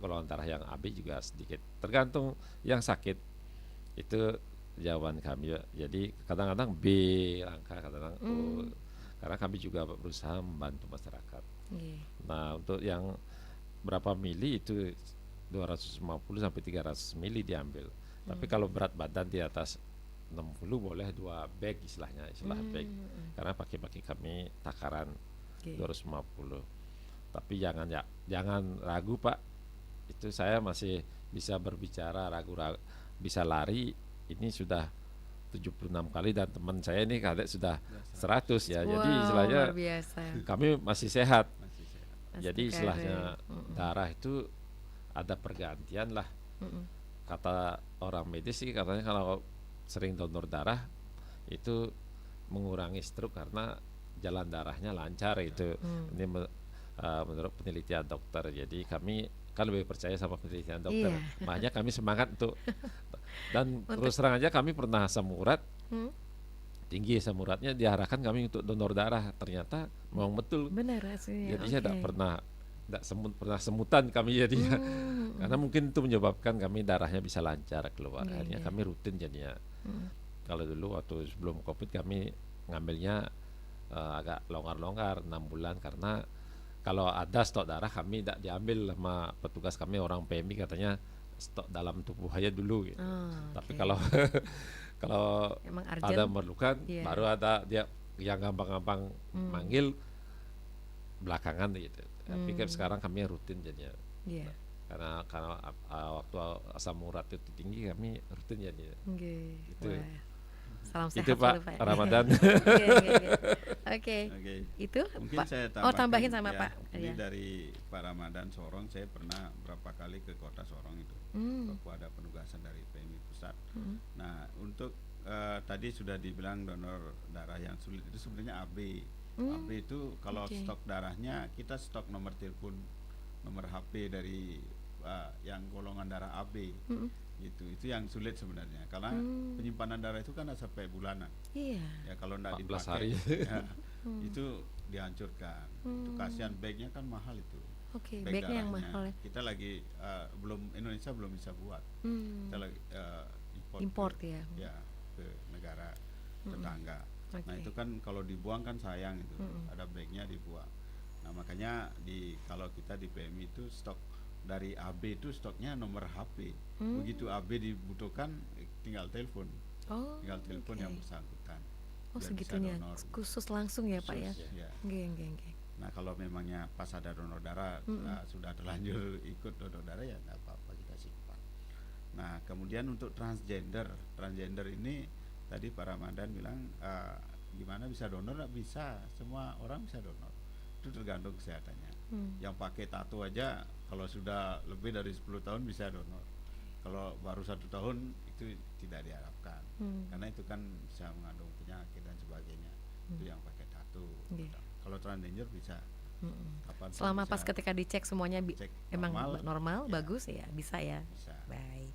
golongan darah yang AB juga sedikit. Tergantung yang sakit. Itu jawaban kami. Jadi kadang-kadang B langka, kadang-kadang O. Karena kami juga berusaha membantu masyarakat. Nah, untuk yang berapa mili itu 250 sampai 300 mili diambil. Tapi kalau berat badan di atas 60 boleh 2 bag istilahnya, bag. Karena pakai kami takaran 250. Tapi jangan ragu Pak. Itu saya masih bisa berbicara, ragu-ragu bisa lari. Ini sudah 76 kali dan teman saya ini kadang sudah 100 ya. Jadi istilahnya kami masih sehat. Jadi istilahnya darah itu ada pergantian lah. Kata orang medis sih katanya kalau sering donor darah itu mengurangi stroke karena jalan darahnya lancar itu. Ini menurut penelitian dokter. Jadi kami kan lebih percaya sama penelitian dokter. Makanya kami semangat untuk dan terus terang aja kami pernah asam urat tinggi, asam uratnya diarahkan kami untuk donor darah, ternyata memang betul. Benar hasilnya. Jadi saya tidak pernah semutan kami jadinya. Karena mungkin itu menyebabkan kami darahnya bisa lancar keluar. Akhirnya kami rutin jadinya. Kalau dulu waktu sebelum COVID kami ngambilnya agak longgar-longgar 6 bulan karena kalau ada stok darah kami tidak diambil sama petugas kami, orang PMI katanya stok dalam tubuh aja dulu gitu. Tapi kalau ada memerlukan baru ada dia yang gampang-gampang manggil belakangan gitu. Tapi sekarang kami rutin jadinya. Karena waktu asam urat itu tinggi kami rutin jadinya. Gitu. Salam sehat itu Pak Ramadan. Oke. Itu mungkin Pak. saya Tambahin sama ya, Pak. Ini dari Pak Ramadan Sorong, saya pernah berapa kali ke kota Sorong itu. Waktu ada penugasan dari PMI pusat. Nah, untuk tadi sudah dibilang donor darah yang sulit itu sebenarnya AB. AB itu kalau stok darahnya kita stok nomor telepon, nomor HP dari yang golongan darah AB. Gitu. Itu yang sulit sebenarnya karena penyimpanan darah itu kan sampai bulanan. Ya kalau tidak dipakai ya, itu dihancurkan. Itu kasihan, bagnya kan mahal itu. Bagnya yang mahal ya. Kita lagi Indonesia belum bisa buat. Kita lagi import ke negara tetangga. Nah itu kan kalau dibuang kan sayang itu. Ada bagnya dibuang. Nah makanya kalau kita di PMI itu stok dari AB itu stoknya nomor HP. Begitu AB dibutuhkan tinggal telepon. Tinggal telepon yang bersangkutan. Segitunya khusus langsung ya Pak ya. Nah kalau memangnya pas ada donor darah sudah terlanjur ikut donor darah ya nggak apa-apa kita simpan. Nah kemudian untuk transgender ini tadi Pak Ramadan bilang gimana bisa donor? Nggak bisa, semua orang bisa donor. Itu tergantung kesehatannya. Yang pakai tato aja kalau sudah lebih dari 10 tahun bisa donor. Kalau baru 1 tahun itu tidak diharapkan. Karena itu kan bisa mengandung penyakit dan sebagainya. Itu yang pakai tato. Kalau transgender bisa. Selama pas ketika dicek semuanya emang normal, ya. Bagus ya, bisa ya. Bisa. Baik.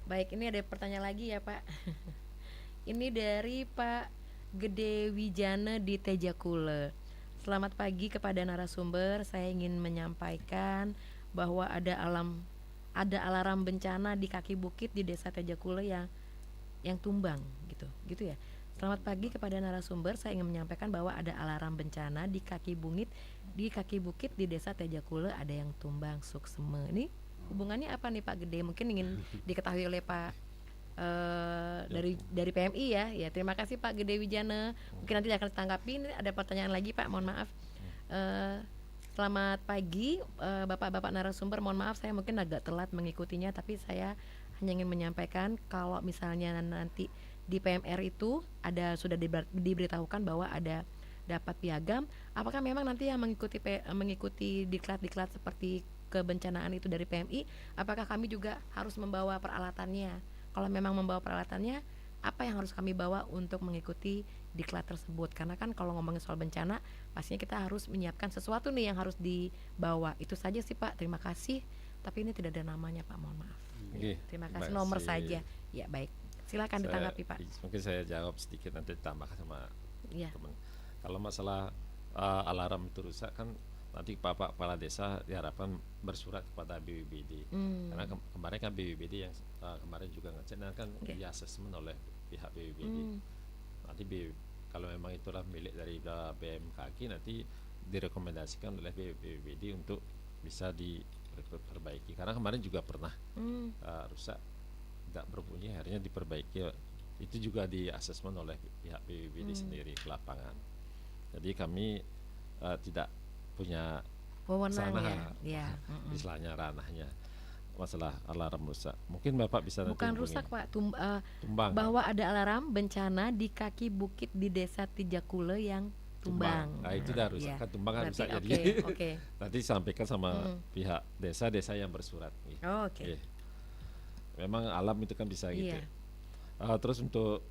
Baik, ini ada pertanyaan lagi ya Pak. Ini dari Pak Gede Wijana di Tejakule. Selamat pagi kepada narasumber. Saya ingin menyampaikan bahwa ada alarm bencana di kaki bukit di Desa Tejakule yang tumbang gitu ya. Selamat pagi kepada narasumber. Saya ingin menyampaikan bahwa ada alarm bencana di kaki bukit di Desa Tejakule ada yang tumbang sukseme. Ini hubungannya apa nih Pak Gede? Mungkin ingin diketahui oleh Pak dari PMI ya. Terima kasih Pak Gede Wijana. Mungkin nanti akan ditanggapi. Ini ada pertanyaan lagi Pak, mohon maaf. Selamat pagi Bapak-bapak narasumber. Mohon maaf saya mungkin agak telat mengikutinya, tapi saya hanya ingin menyampaikan kalau misalnya nanti di PMR itu sudah diberitahukan bahwa ada dapat piagam. Apakah memang nanti yang mengikuti diklat seperti kebencanaan itu dari PMI, apakah kami juga harus membawa peralatannya? Kalau memang membawa peralatannya, apa yang harus kami bawa untuk mengikuti diklat tersebut? Karena kan kalau ngomongin soal bencana, pastinya kita harus menyiapkan sesuatu nih yang harus dibawa. Itu saja sih Pak, terima kasih. Tapi ini tidak ada namanya Pak, mohon maaf. Terima kasih, nomor saja. Ya baik, silakan ditanggapi Pak. Mungkin saya jawab sedikit, nanti ditambahkan sama teman. Kalau masalah alarm itu rusak kan nanti Bapak Kepala Desa diharapkan bersurat kepada BPBD. Karena kemarin kan BPBD yang kemarin juga ngecek kan di asesmen oleh pihak BPBD. Nanti kalau memang itulah milik dari BMKG nanti direkomendasikan oleh BPBD untuk bisa diperbaiki. Karena kemarin juga pernah rusak, tidak berbunyi, akhirnya diperbaiki. Itu juga di asesmen oleh pihak BPBD sendiri ke lapangan. Jadi kami tidak punya wewenang istilahnya ranahnya masalah alarm rusak. Mungkin Bapak bisa bukan rusak Pak, tumbang. Bahwa ada alarm bencana di kaki bukit di Desa Tejakule yang tumbang. Nah itu udah rusak, kan tumbang kan rusak. Jadi nanti sampaikan sama pihak desa yang bersurat. Memang alam itu kan bisa gitu. Terus untuk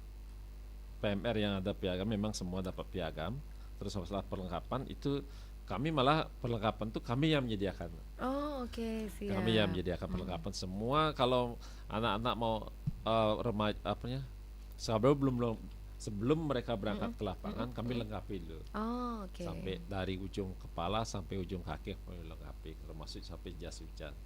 PMR yang ada piagam memang semua dapat piagam. Terus masalah perlengkapan itu kami malah perlengkapan tuh kami yang menyediakan. Siap. Kami yang menyediakan perlengkapan semua. Kalau anak-anak mau remaja sebelum mereka berangkat ke lapangan kami lengkapi dulu. Sampai dari ujung kepala sampai ujung kaki kami lengkapi, termasuk sampai jas hujan.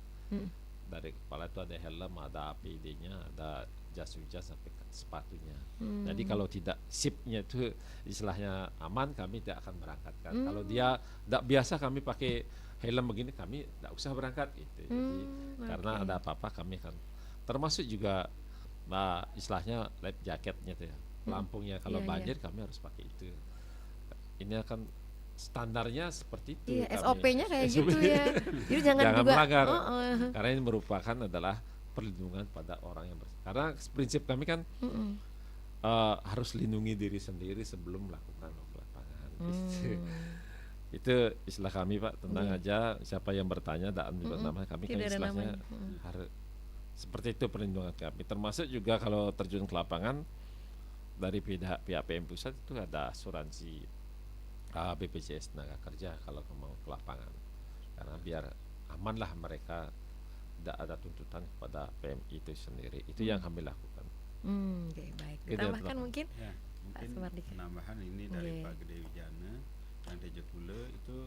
Dari kepala itu ada helm, ada APD-nya, ada jas hujan sampai sepatunya. Jadi kalau tidak sipnya itu istilahnya aman, kami tidak akan berangkatkan. Kalau dia tidak biasa kami pakai helm begini, kami tidak usah berangkat gitu. Jadi karena ada apa-apa kami akan, termasuk juga istilahnya life jacketnya tuh ya, pelampungnya kalau banjir kami harus pakai itu. Ini akan standarnya seperti itu. SOP-nya kayak gitu ya. Jadi jangan juga melanggar. Karena ini merupakan adalah perlindungan pada orang yang karena prinsip kami kan harus lindungi diri sendiri sebelum melakukan lapangan. Itu istilah kami Pak, tenang aja siapa yang bertanya dan nama kami kan istilahnya harus seperti itu perlindungan kami. Termasuk juga kalau terjun ke lapangan dari pihak PM pusat itu ada asuransi BPJS tenaga kerja kalau mau ke lapangan, karena biar aman lah mereka, tidak ada tuntutan kepada PMI itu sendiri. Itu yang kami lakukan. Baik. Ditambahkan mungkin Pak Sumardi. Penambahan ini dari Pak Gede Wijana yang Tejakule itu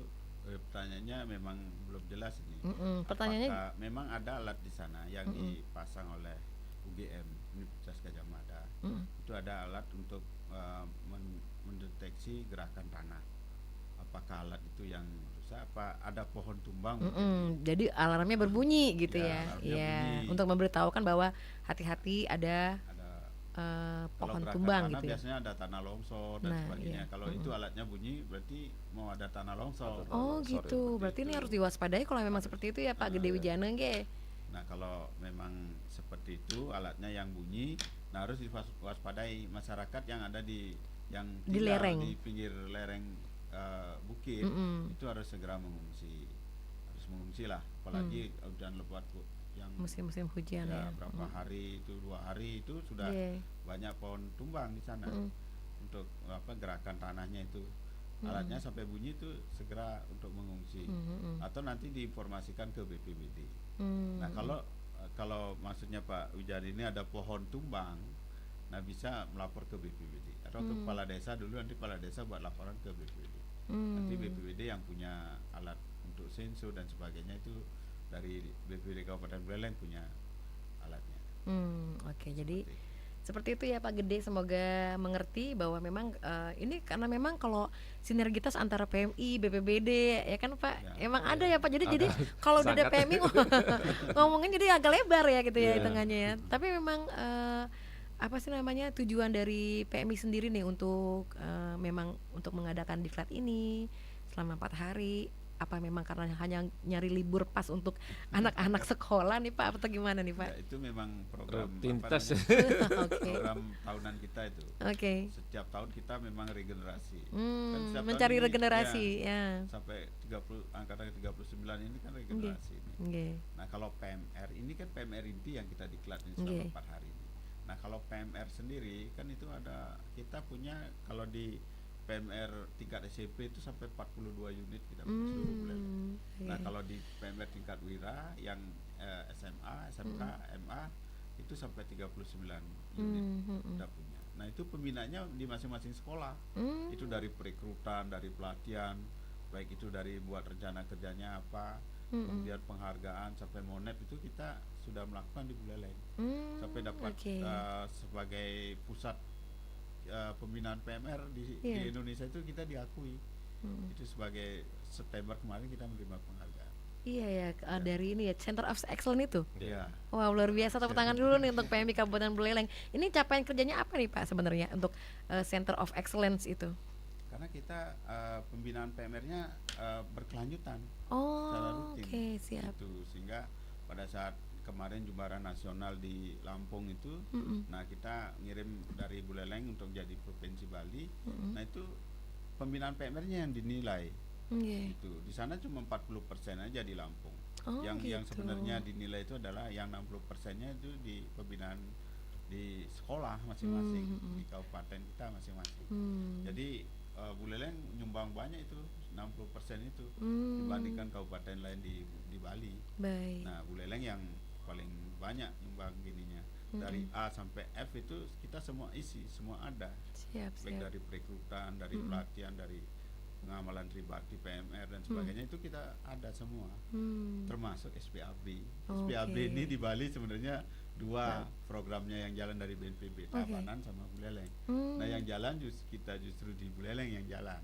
pertanyaannya memang belum jelas ini. Pertanyaannya apakah memang ada alat di sana yang dipasang oleh UGM Universitas Gadjah Mada. Itu ada alat untuk mendeteksi gerakan tanah. Apakah alat itu yang rusak? Apa ada pohon tumbang? Jadi alarmnya berbunyi gitu ya. Untuk memberitahukan bahwa hati-hati ada pohon tumbang gitu ya. Biasanya ada tanah longsor dan sebagainya. Kalau itu alatnya bunyi berarti mau ada tanah longsor. Gitu. Berarti ini harus diwaspadai kalau memang seperti itu ya Pak Gede Wijana nggih. Nah, kalau memang seperti itu alatnya yang bunyi, harus diwaspadai masyarakat yang ada di lereng, di pinggir lereng bukit, itu harus segera mengungsi. Harus mengungsi lah, apalagi hujan lebat yang musim-musim hujan ya. Berapa hari itu, 2 hari itu sudah banyak pohon tumbang di sana. Untuk gerakan tanahnya itu. Alatnya sampai bunyi itu segera untuk mengungsi. Atau nanti diinformasikan ke BPBD. Nah, kalau kalau maksudnya Pak Wijari ini ada pohon tumbang, nah bisa melapor ke BPBD atau ke kepala desa dulu, nanti kepala desa buat laporan ke BPBD. Nanti BPBD yang punya alat untuk sensor dan sebagainya itu dari BPBD Kabupaten Buleleng punya alatnya. Oke, jadi seperti itu ya Pak Gede, semoga mengerti bahwa memang ini karena memang kalau sinergitas antara PMI, BPBD ya kan Pak, emang ada ya Pak, jadi kalau udah ada PMI ngomongin jadi agak lebar ya gitu ya hitungannya ya. Tapi memang apa sih namanya tujuan dari PMI sendiri nih untuk memang untuk mengadakan diklat ini selama 4 hari, apa memang karena hanya nyari libur pas untuk anak-anak sekolah nih Pak, atau gimana nih Pak? Ya, itu memang program rutinitas. Program tahunan kita itu. Setiap tahun kita memang regenerasi. Mencari regenerasi ya. Sampai 30 angkatan 39 ini kan regenerasi. Nah, kalau PMR ini kan PMR inti yang kita diklat ini selama 4 hari ini. Nah, kalau PMR sendiri kan itu ada, kita punya kalau di PMR tingkat SMP itu sampai 42 unit kita punya seluruh Buleleng. Nah, kalau di PMR tingkat Wira yang SMA, SMK, MA itu sampai 39 unit kita punya. Nah, itu pembinaannya di masing-masing sekolah. Itu dari perekrutan, dari pelatihan, baik itu dari buat rencana kerjanya apa, kemudian penghargaan sampai monep itu kita sudah melakukan di Buleleng. Sampai dapat sebagai pusat pembinaan PMR di Indonesia itu kita diakui. Itu sebagai September kemarin kita menerima penghargaan. Iya ya, dari ini ya Center of Excellence itu. Iya. Wah, luar biasa, tepuk tangan dulu nih untuk PMI Kabupaten Buleleng. Ini capaian kerjanya apa nih Pak sebenarnya untuk Center of Excellence itu? Karena kita pembinaan PMR-nya berkelanjutan secara rutin. Oke, siap. Gitu. Sehingga pada saat kemarin juara nasional di Lampung itu, nah kita ngirim dari Buleleng untuk jadi provinsi Bali. Nah itu pembinaan PMR-nya yang dinilai. Gitu. Di sana cuma 40% aja di Lampung. Yang sebenarnya dinilai itu adalah yang 60%-nya itu di pembinaan di sekolah masing-masing, di kabupaten kita masing-masing. Jadi Buleleng nyumbang banyak itu, 60% itu dibandingkan kabupaten lain di Bali. Nah, Buleleng yang paling banyak nyumbang gininya. Dari A sampai F itu kita semua isi, semua ada. Baik dari perekrutan, dari pelatihan, dari pengamalan tribakti, PMR dan sebagainya itu kita ada semua. Termasuk SPAB. SPAB ini di Bali sebenarnya 2 programnya yang jalan dari BNPB, Tabanan sama Buleleng. Nah, yang jalan kita justru di Buleleng yang jalan.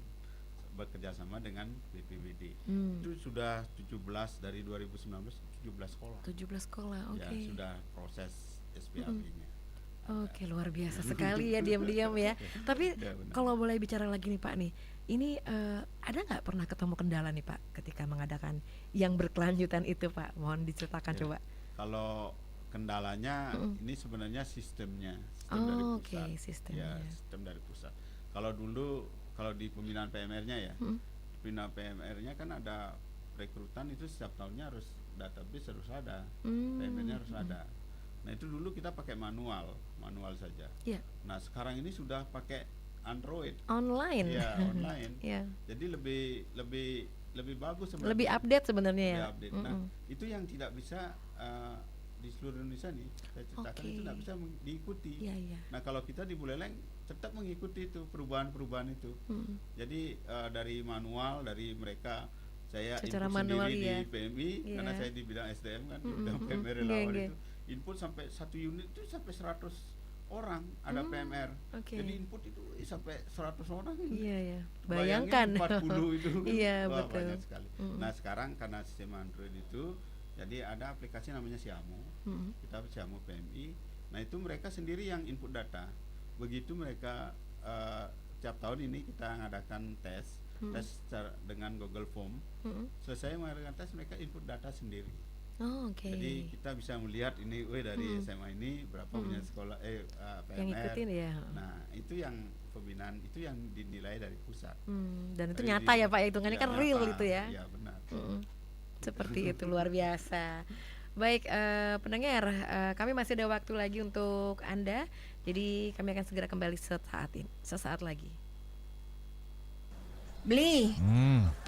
Bekerja sama dengan BPBD. Itu sudah 17 dari 2019 17 sekolah. 17 sekolah, oke. Ya, sudah proses SPAB-nya. Oke, luar biasa sekali ya, diam-diam ya. Tapi kalau boleh bicara lagi nih Pak nih, ini ada nggak pernah ketemu kendala nih Pak ketika mengadakan yang berkelanjutan itu Pak? Mohon diceritakan coba. Kalau kendalanya ini sebenarnya sistemnya, dari pusat. Sistemnya. Ya, sistem dari pusat. Kalau dulu kalau di pembinaan PMR-nya ya, pembinaan PMR-nya kan ada rekrutan itu setiap tahunnya harus database harus ada, PMR-nya harus ada. Nah itu dulu kita pakai manual saja. Nah sekarang ini sudah pakai Android. Online. Ya online. Jadi lebih bagus sebenarnya. Lebih update sebenarnya ya. Nah itu yang tidak bisa di seluruh Indonesia nih saya ceritakan itu tidak bisa diikuti. Nah kalau kita di Buleleng tetap mengikuti itu perubahan-perubahan itu. Jadi dari manual dari mereka saya secara input sendiri di PMI karena saya di bidang SDM kan di bidang PMR relawan itu input sampai 1 unit itu sampai 100 orang ada PMR. Jadi input itu sampai 100 orang. Bayangkan 40 itu. Wah, banyak sekali. Nah sekarang karena sistem Android itu jadi ada aplikasi namanya Siamo. Kita Siamo PMI. Nah itu mereka sendiri yang input data. Begitu mereka tiap tahun ini kita ngadakan tes dengan Google Form. Selesai mengadakan tes mereka input data sendiri. Jadi kita bisa melihat ini dari SMA ini berapa punya sekolah PMR. Yang ikutin ya. Nah itu yang pembinaan itu yang dinilai dari pusat. Dan itu nyata ya Pak, hitungannya kan real itu ya. Iya benar. Seperti itu, luar biasa. Baik pendengar, kami masih ada waktu lagi untuk Anda. Jadi kami akan segera kembali sesaat lagi. Bli,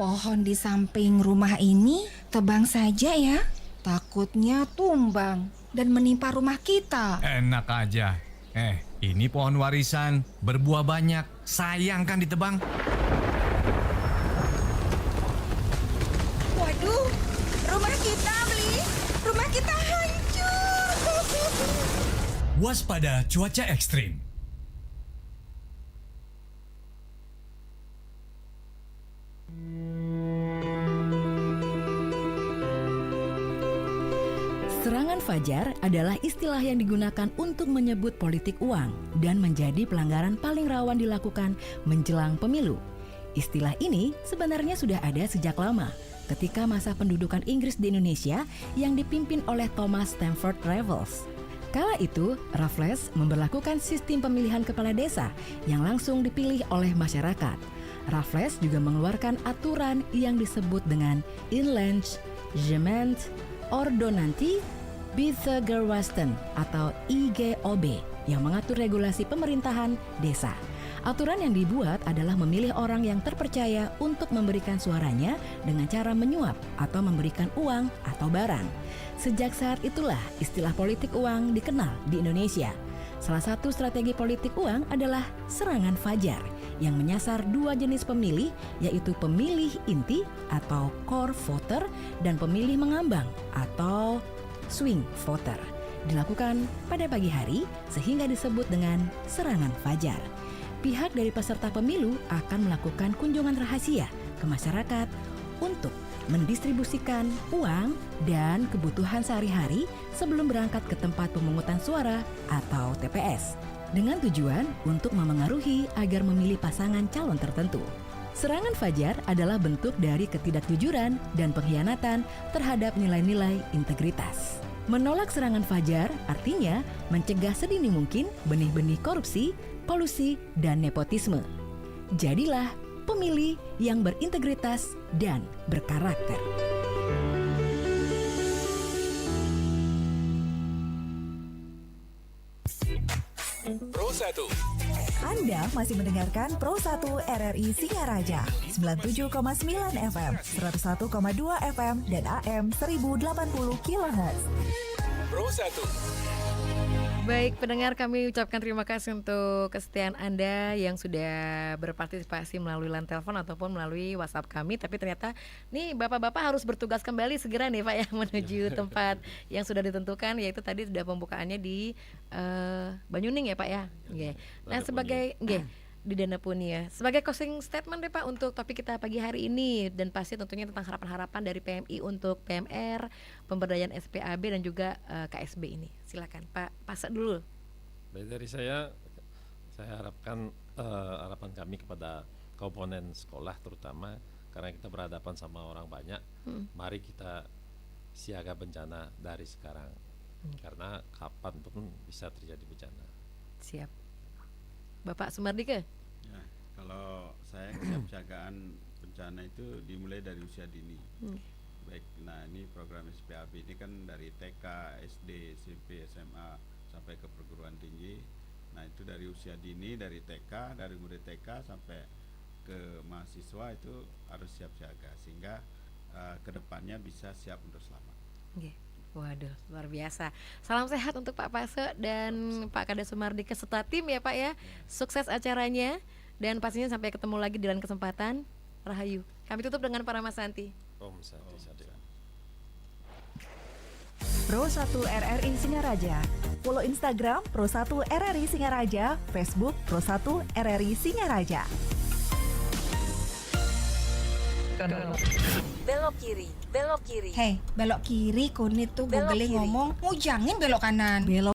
pohon di samping rumah ini tebang saja ya. Takutnya tumbang. dan menimpa rumah kita. Enak aja. Ini pohon warisan, berbuah banyak. Sayang kan ditebang? Waduh, rumah kita, Bli. Rumah kita hancur. Waspada cuaca ekstrim. Serangan fajar adalah istilah yang digunakan untuk menyebut politik uang dan menjadi pelanggaran paling rawan dilakukan menjelang pemilu. Istilah ini sebenarnya sudah ada sejak lama, ketika masa pendudukan Inggris di Indonesia yang dipimpin oleh Thomas Stamford Raffles. Kala itu, Raffles memberlakukan sistem pemilihan kepala desa yang langsung dipilih oleh masyarakat. Raffles juga mengeluarkan aturan yang disebut dengan Inlandgement Ordonnantie Betegerwasten atau IGOB yang mengatur regulasi pemerintahan desa. Aturan yang dibuat adalah memilih orang yang terpercaya untuk memberikan suaranya dengan cara menyuap atau memberikan uang atau barang. Sejak saat itulah istilah politik uang dikenal di Indonesia. Salah satu strategi politik uang adalah serangan fajar yang menyasar dua jenis pemilih, yaitu pemilih inti atau core voter dan pemilih mengambang atau swing voter. Dilakukan pada pagi hari sehingga disebut dengan serangan fajar. Pihak dari peserta pemilu akan melakukan kunjungan rahasia ke masyarakat untuk mendistribusikan uang dan kebutuhan sehari-hari sebelum berangkat ke tempat pemungutan suara atau TPS, dengan tujuan untuk memengaruhi agar memilih pasangan calon tertentu. Serangan fajar adalah bentuk dari ketidakjujuran dan pengkhianatan terhadap nilai-nilai integritas. Menolak serangan fajar artinya mencegah sedini mungkin benih-benih korupsi, kolusi, dan nepotisme. Jadilah pemilih yang berintegritas dan berkarakter. Pro 1. Anda masih mendengarkan Pro 1 RRI Singaraja 97,9 FM, 101,2 FM, dan AM 1080 kHz. Pro 1. Baik, pendengar, kami ucapkan terima kasih untuk kesetiaan Anda yang sudah berpartisipasi melalui line telepon ataupun melalui WhatsApp kami. Tapi ternyata nih bapak-bapak harus bertugas kembali segera nih Pak ya, menuju tempat yang sudah ditentukan, yaitu tadi sudah pembukaannya di Banyuning ya Pak ya. Nah sebagai di Danapuni ya, sebagai closing statement deh Pak untuk topik kita pagi hari ini, dan pasti tentunya tentang harapan-harapan dari PMI untuk PMR, pemberdayaan SPAB dan juga KSB ini. Silakan Pak Pase dulu. Baik, dari saya harapkan harapan kami kepada komponen sekolah terutama, karena kita berhadapan sama orang banyak. Mari kita siaga bencana dari sekarang, karena kapan pun bisa terjadi bencana. Siap. Bapak Sumardike? Ya, kalau saya kesiapsiagaan bencana itu dimulai dari usia dini. Baik, nah ini program SPAB ini kan dari TK, SD, SMP, SMA sampai ke perguruan tinggi. Nah itu dari usia dini, dari TK, dari murid TK sampai ke mahasiswa itu harus siap siaga sehingga kedepannya bisa siap untuk selamat. Waduh, luar biasa. Salam sehat untuk Pak Pase dan Pak Kades Sumardike serta tim ya Pak ya. Sukses acaranya dan pastinya sampai ketemu lagi di lain kesempatan. Rahayu. Kami tutup dengan Parama Santi. Om Santi Sadika. Pro 1 RRI Singaraja. Follow Instagram Pro 1 RRI Singaraja, Facebook Pro 1 RRI Singaraja. Belok kiri, belok kiri. Hei, belok kiri, Kunit tuh Belok googling kiri. ngomong, ngujangin belok kanan. Belok